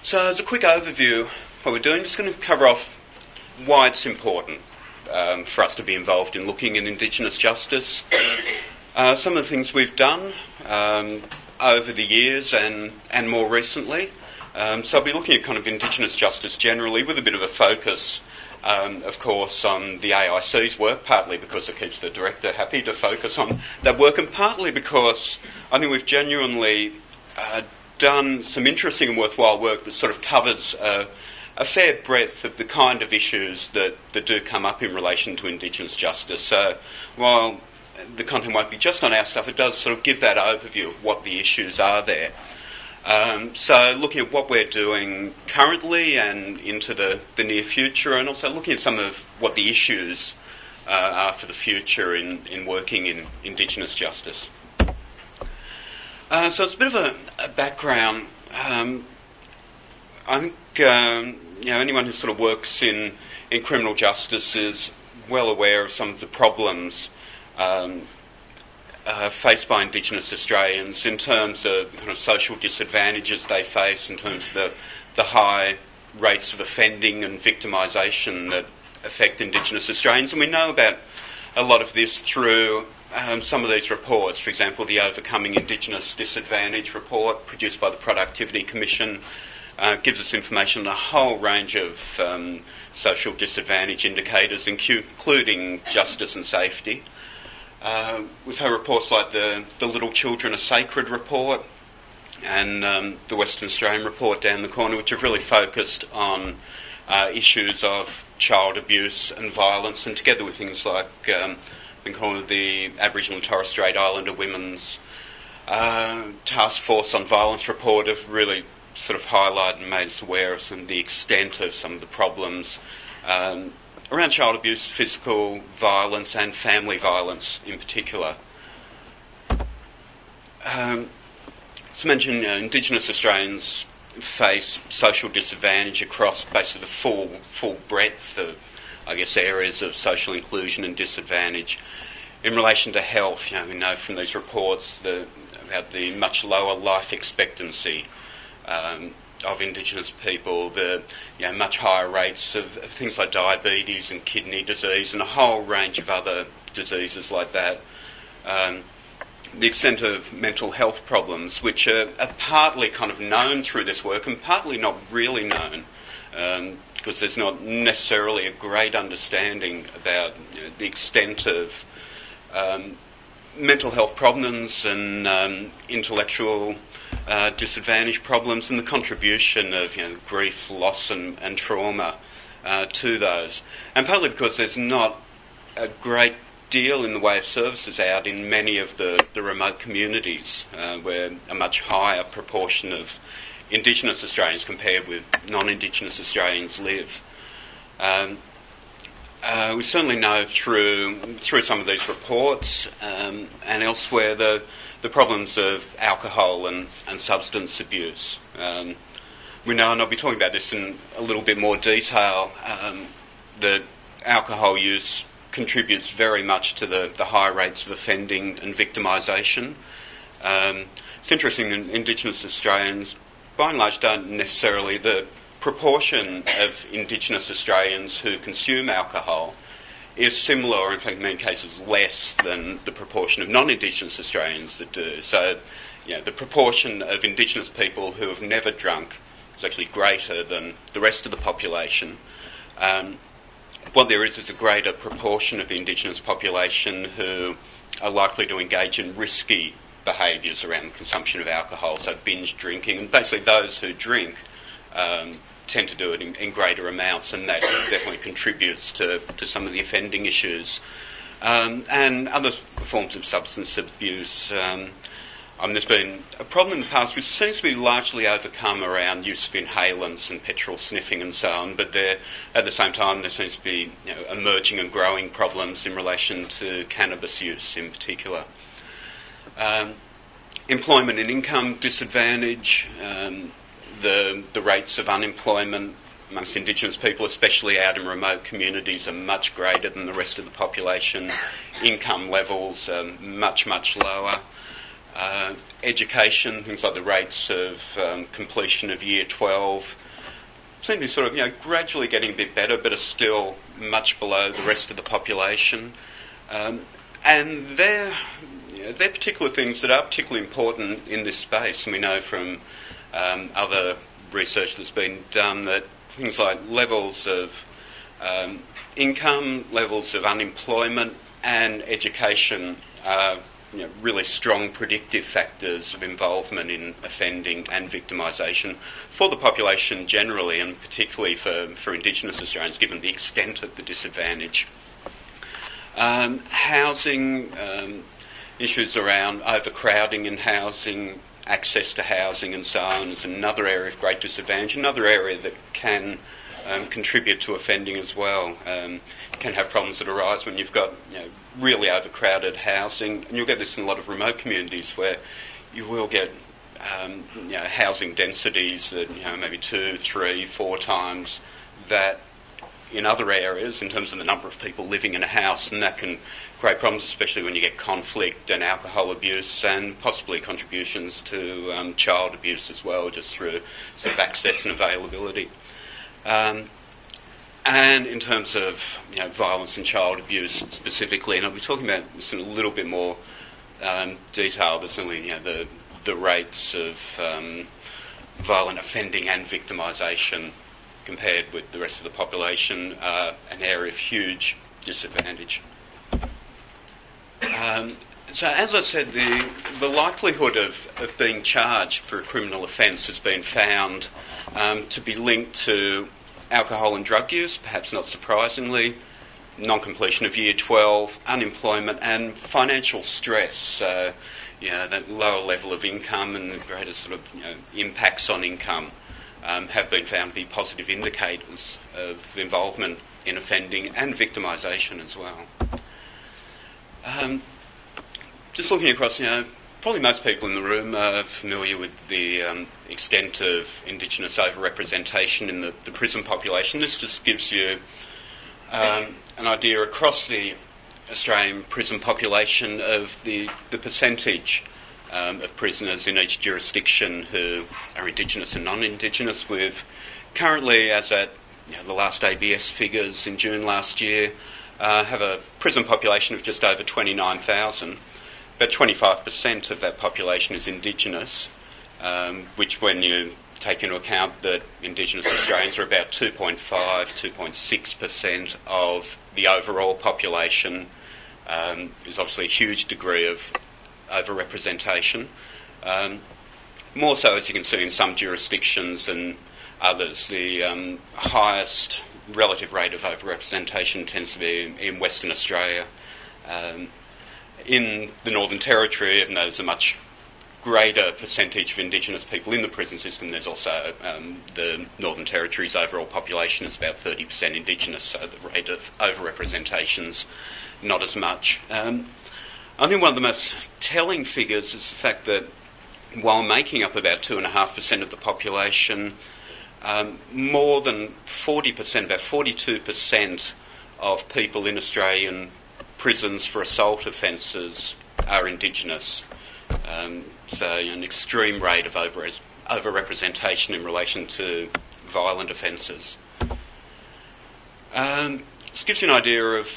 So as a quick overview, what we're doing, just going to cover off why it's important for us to be involved in looking at Indigenous justice, some of the things we've done over the years and more recently. So I'll be looking at kind of Indigenous justice generally with a bit of a focus, of course, on the AIC's work, partly because it keeps the director happy to focus on that work, and partly because I think we've genuinely done some interesting and worthwhile work that sort of covers a fair breadth of the kind of issues that do come up in relation to Indigenous justice. So while the content won't be just on our stuff, it does sort of give that overview of what the issues are there. So looking at what we're doing currently and into the near future, and also looking at some of what the issues are for the future in working in Indigenous justice. So it's a bit of a background. I think anyone who sort of works in criminal justice is well aware of some of the problems faced by Indigenous Australians in terms of kind of social disadvantages they face, in terms of the high rates of offending and victimisation that affect Indigenous Australians. And we know about a lot of this through some of these reports. For example, the Overcoming Indigenous Disadvantage report produced by the Productivity Commission gives us information on a whole range of social disadvantage indicators, including justice and safety. We've had reports like the Little Children Are Sacred report and the Western Australian report down the corner, which have really focused on issues of child abuse and violence, and together with things like the Aboriginal and Torres Strait Islander Women's Task Force on Violence report, have really sort of highlighted and made us aware of the extent of some of the problems around child abuse, physical violence and family violence in particular. As mentioned, Indigenous Australians face social disadvantage across basically the full breadth of, I guess, areas of social inclusion and disadvantage. In relation to health, we know from these reports about the much lower life expectancy of Indigenous people, the much higher rates of things like diabetes and kidney disease and a whole range of other diseases like that. The extent of mental health problems, which are partly kind of known through this work and partly not really known, because there's not necessarily a great understanding about the extent of mental health problems and intellectual disadvantage problems, and the contribution of grief, loss and trauma to those. And partly because there's not a great deal in the way of services out in many of the remote communities where a much higher proportion of Indigenous Australians compared with non-Indigenous Australians live. We certainly know through some of these reports and elsewhere the problems of alcohol and substance abuse. We know, and I'll be talking about this in a little bit more detail, that alcohol use contributes very much to the high rates of offending and victimisation. It's interesting that Indigenous Australians, by and large, don't necessarily, the proportion of Indigenous Australians who consume alcohol is similar, or in fact in many cases less, than the proportion of non-Indigenous Australians that do. So, the proportion of Indigenous people who have never drunk is actually greater than the rest of the population. What there is a greater proportion of the Indigenous population who are likely to engage in risky behaviours around the consumption of alcohol, so binge drinking, and basically those who drink tend to do it in greater amounts, and that definitely contributes to some of the offending issues. And other forms of substance abuse. There's been a problem in the past which seems to be largely overcome around use of inhalants and petrol sniffing and so on, but at the same time there seems to be emerging and growing problems in relation to cannabis use in particular. Employment and income disadvantage, the rates of unemployment amongst Indigenous people, especially out in remote communities, are much greater than the rest of the population. Income levels are much, much lower. Education, things like the rates of completion of Year 12 seem to be sort of, gradually getting a bit better, but are still much below the rest of the population. And they're particular things that are particularly important in this space. And we know from other research that's been done that things like levels of income, levels of unemployment, and education are really strong predictive factors of involvement in offending and victimisation for the population generally, and particularly for Indigenous Australians, given the extent of the disadvantage. Housing, issues around overcrowding in housing, access to housing and so on is another area of great disadvantage, another area that can contribute to offending as well. You can have problems that arise when you've got really overcrowded housing, and you'll get this in a lot of remote communities where you will get housing densities that maybe 2, 3, 4 times that in other areas in terms of the number of people living in a house, and that can create problems, especially when you get conflict and alcohol abuse and possibly contributions to child abuse as well, just through sort of access and availability. And in terms of violence and child abuse specifically, and I'll be talking about this in a little bit more detail, but certainly the rates of violent offending and victimisation compared with the rest of the population are an area of huge disadvantage. So as I said, the likelihood of being charged for a criminal offence has been found to be linked to alcohol and drug use, perhaps not surprisingly, non-completion of Year 12, unemployment and financial stress. So, that lower level of income and the greater sort of impacts on income have been found to be positive indicators of involvement in offending and victimisation as well. Just looking across, probably most people in the room are familiar with the extent of Indigenous overrepresentation in the prison population. This just gives you an idea across the Australian prison population of the percentage of prisoners in each jurisdiction who are Indigenous and non-Indigenous, with currently, as at the last ABS figures in June last year, have a prison population of just over 29,000. About 25% of that population is Indigenous, which when you take into account that Indigenous Australians are about 2.6% of the overall population, is obviously a huge degree of overrepresentation. More so, as you can see, in some jurisdictions than others. The highest relative rate of overrepresentation tends to be in Western Australia. In the Northern Territory, even though there's a much greater percentage of Indigenous people in the prison system, there's also the Northern Territory's overall population is about 30% Indigenous, so the rate of overrepresentation's not as much. I think one of the most telling figures is the fact that while making up about 2.5% of the population, more than 40%, about 42% of people in Australian prisons for assault offences are Indigenous. So an extreme rate of overrepresentation in relation to violent offences. This gives you an idea of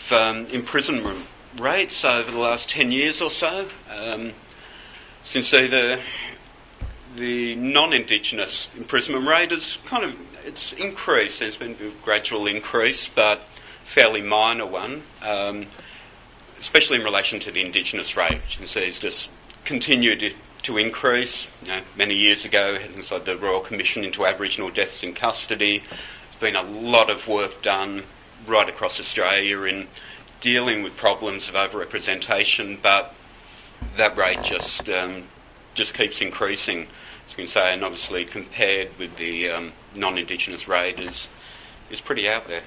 imprisonment rates over the last 10 years or so. Since the non-Indigenous imprisonment rate is it's increased. There's been a gradual increase, but fairly minor one, especially in relation to the Indigenous rate, which you can see has just continued to increase. Many years ago, things like the Royal Commission into Aboriginal Deaths in Custody. There's been a lot of work done right across Australia in dealing with problems of overrepresentation, but that rate just keeps increasing, as you can say, and obviously compared with the non-Indigenous rate is pretty out there.